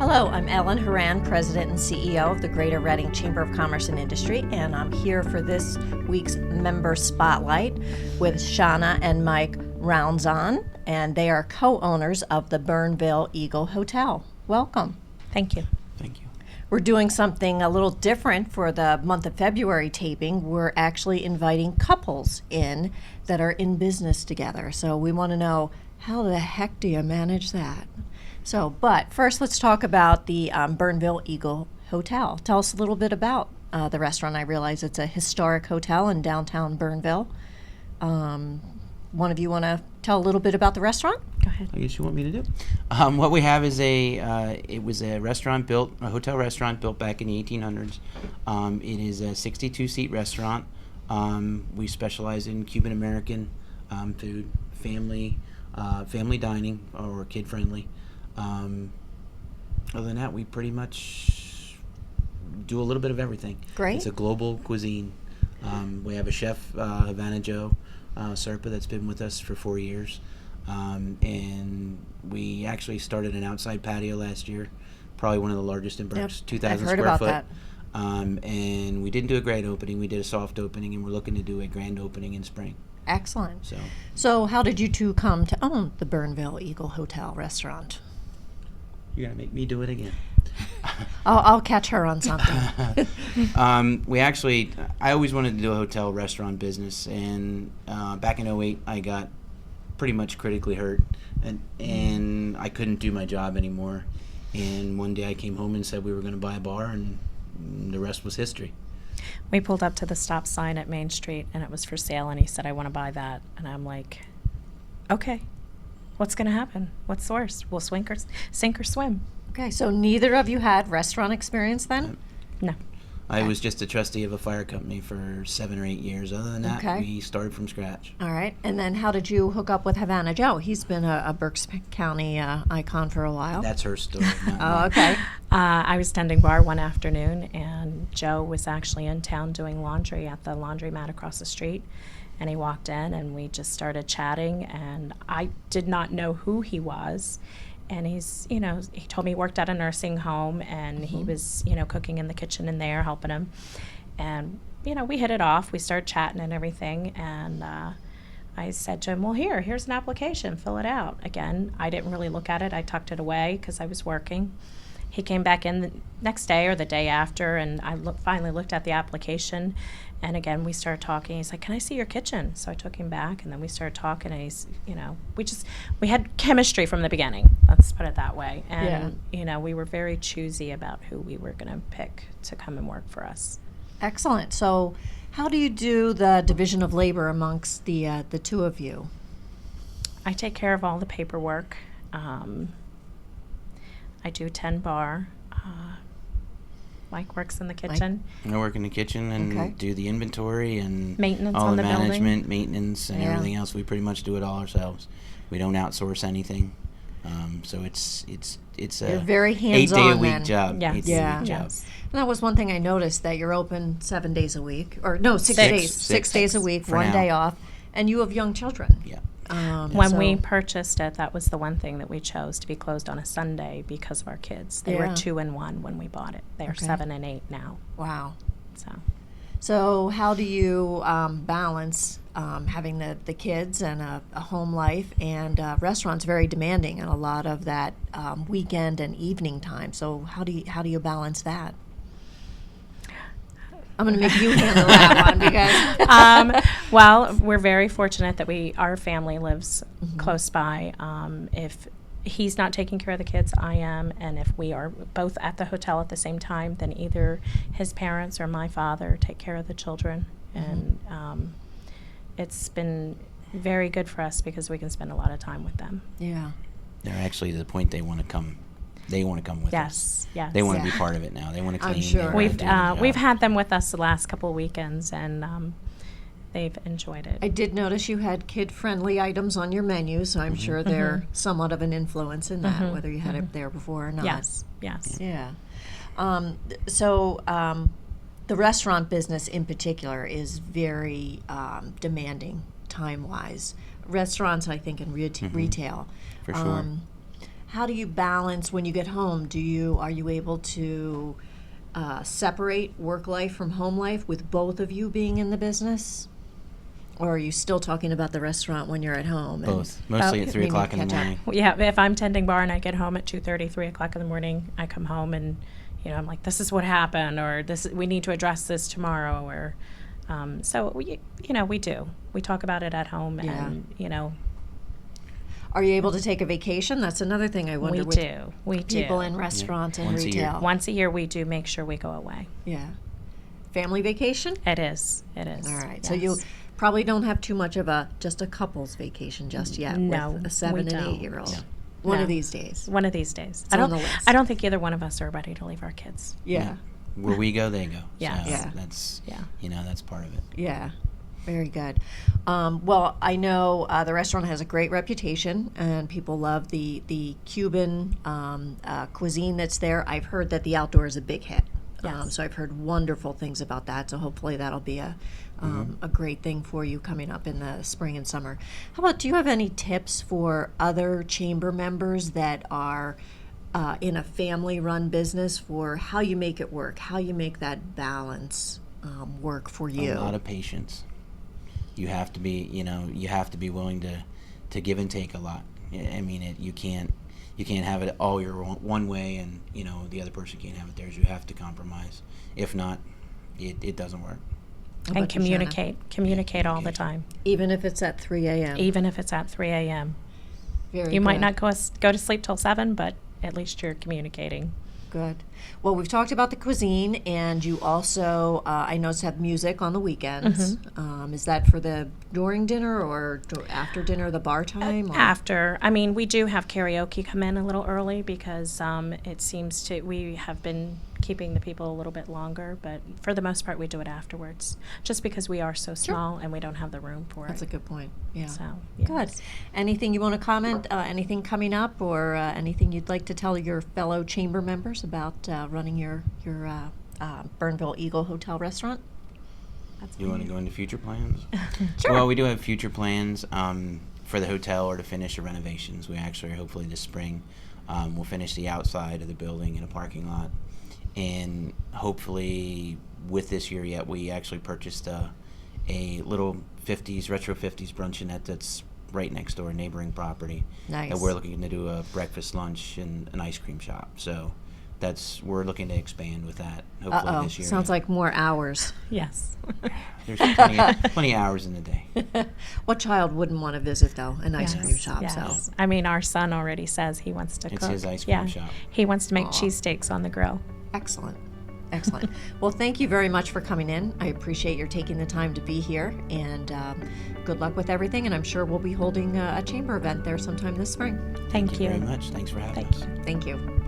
Hello, I'm Ellen Horan, President and CEO of the Greater Reading Chamber of Commerce and Industry, and I'm here for this week's Member Spotlight with Shanna and Mike Rauenzahn, and they are co-owners of the Bernville Eagle Hotel. Welcome. Thank you. Thank you. We're doing something a little different for the month of February taping. We're actually inviting couples in that are in business together. So we want to know, how the heck do you manage that? But first let's talk about the Bernville Eagle Hotel. Tell us a little bit about the restaurant. I realize it's a historic hotel in downtown Bernville. One of you want to tell a little bit about the restaurant? Go ahead. I guess you want me to do. What we have is it was a hotel restaurant built back in the 1800s. It is a 62-seat restaurant. We specialize in Cuban American food, family dining, or kid friendly. Other than that, we pretty much do a little bit of everything. Great. It's a global cuisine. We have a chef, Havana Joe, Serpa, that's been with us for 4 years. And we actually started an outside patio last year, probably one of the largest in Berks, 2,000 square foot. That. And we didn't do a great opening. We did a soft opening, and we're looking to do a grand opening in spring. Excellent. So how did you two come to own the Bernville Eagle Hotel restaurant? You're going to make me do it again. I'll catch her on something. I always wanted to do a hotel restaurant business, and back in 2008, I got pretty much critically hurt, and I couldn't do my job anymore. And one day I came home and said we were going to buy a bar, and the rest was history. We pulled up to the stop sign at Main Street, and it was for sale, and he said, I want to buy that. And I'm like, okay, what's going to happen? What's the worst? We'll sink or swim. Okay, so neither of you had restaurant experience then? No. I was just a trustee of a fire company for 7 or 8 years. Other than that, we started from scratch. All right. And then how did you hook up with Havana Joe? He's been a Berks County icon for a while. That's her story. Okay. I was tending bar one afternoon, and Joe was actually in town doing laundry at the laundromat across the street. And he walked in, and we just started chatting, and I did not know who he was. And he told me he worked at a nursing home, and he was, cooking in the kitchen in there, helping him. And, we hit it off. We started chatting and everything. And I said to him, well, here's an application. Fill it out. Again, I didn't really look at it. I tucked it away because I was working. He came back in the next day or the day after, and I finally looked at the application. And again, we started talking. He's like, can I see your kitchen? So I took him back, and then we started talking, and he's, we had chemistry from the beginning. Let's put it that way. And, we were very choosy about who we were going to pick to come and work for us. Excellent. So how do you do the division of labor amongst the two of you? I take care of all the paperwork. I do 10 bar. Mike works in the kitchen. I work in the kitchen and do the inventory and maintenance all on the management, building. maintenance, and everything else. We pretty much do it all ourselves. We don't outsource anything. So it's you're very 8-day-a-week job. Yes. 8-day-a-week job. Yes. And that was one thing I noticed, that you're open 7 days a week, or no, 6 days. 6 days a week, for 1 now. day off, and you have young children. Yeah. When we purchased it, that was the one thing that we chose, to be closed on a Sunday because of our kids. They were 2 and 1 when we bought it. They're 7 and 8 now. Wow. So how do you balance having the kids and a home life, and restaurants very demanding and a lot of that weekend and evening time? So how do you balance that? I'm going to make you handle that one because. Well, we're very fortunate that our family lives close by. If he's not taking care of the kids, I am, and if we are both at the hotel at the same time, then either his parents or my father take care of the children, and it's been very good for us because we can spend a lot of time with them. Yeah. They're actually to the point they want to come. They want to come with us. Yes. They want to be part of it now. They want to clean. I'm sure. We've had them with us the last couple of weekends, and they've enjoyed it. I did notice you had kid-friendly items on your menu, so I'm sure they're somewhat of an influence in that, whether you had it there before or not. Yes. Yeah. The restaurant business in particular is very demanding time-wise. Restaurants, I think, and retail. For sure. how do you balance when you get home? Are you able to separate work life from home life with both of you being in the business? Or are you still talking about the restaurant when you're at home? Both. Mostly at 3 o'clock in the morning. Yeah, if I'm tending bar and I get home at 2:30, 3 o'clock in the morning, I come home and, I'm like, this is what happened, or we need to address this tomorrow, or so we do. We talk about it at home, and Are you able to take a vacation? That's another thing I wonder. We do. People in restaurants and Once a year. retail. Once a year, we do make sure we go away. Yeah. Family vacation? It is. All right. Yes. So you probably don't have too much of just a couple's vacation just yet No, with a 7 and we don't. 8-year-old. Yeah. One No. of these days. One of these days. It's on the list. I don't think either one of us are ready to leave our kids. Yeah. Where we go, they go. Yes. So Yeah. that's, Yeah. that's part of it. Yeah. Very good. Well, I know the restaurant has a great reputation, and people love the Cuban cuisine that's there. I've heard that the outdoor is a big hit. Yes. So I've heard wonderful things about that. So hopefully that'll be a great thing for you coming up in the spring and summer. How about, do you have any tips for other chamber members that are in a family-run business for how you make it work, how you make that balance work for you? A lot of patience. You have to be, you have to be willing to give and take a lot. I mean, you can't have it all your one way, and the other person can't have it theirs. You have to compromise. If not, it doesn't work. How And about you, Shanna? communicate all the time, Even if it's at 3 a.m. even if it's at 3 a.m. Very You might good. not go to sleep till 7, but at least you're communicating. Good. Well, we've talked about the cuisine, and you also, I noticed, have music on the weekends. Is that for the during dinner or after dinner, the bar time? Or? After. I mean, we do have karaoke come in a little early because it seems we have been keeping the people a little bit longer, but for the most part, we do it afterwards, just because we are so small and we don't have the room for That's it. a good point. Yeah. So, Good. yes. Anything you want to comment? Anything coming up, or anything you'd like to tell your fellow chamber members about running your Bernville Eagle Hotel restaurant? You want to go into future plans? Sure. Well, we do have future plans for the hotel, or to finish the renovations. We actually, hopefully this spring, we'll finish the outside of the building in a parking lot. And hopefully with this year yet, we actually purchased a little retro 50s bruncheonette that's right next door, neighboring property. Nice. That we're looking to do a breakfast, lunch, and an ice cream shop. So we're looking to expand with that hopefully this year. Sounds like more hours. Yes. There's plenty of hours in the day. What child wouldn't want to visit, though, an ice cream shop? Yes. So I mean, our son already says he wants to cook. It's his ice cream shop. He wants to make Aw. cheesesteaks on the grill. excellent. Excellent. Well, thank you very much for coming in. I appreciate your taking the time to be here, and good luck with everything. And I'm sure we'll be holding a chamber event there sometime this spring. Thank you. Very much. Thanks for having Thank us. you. Thank you.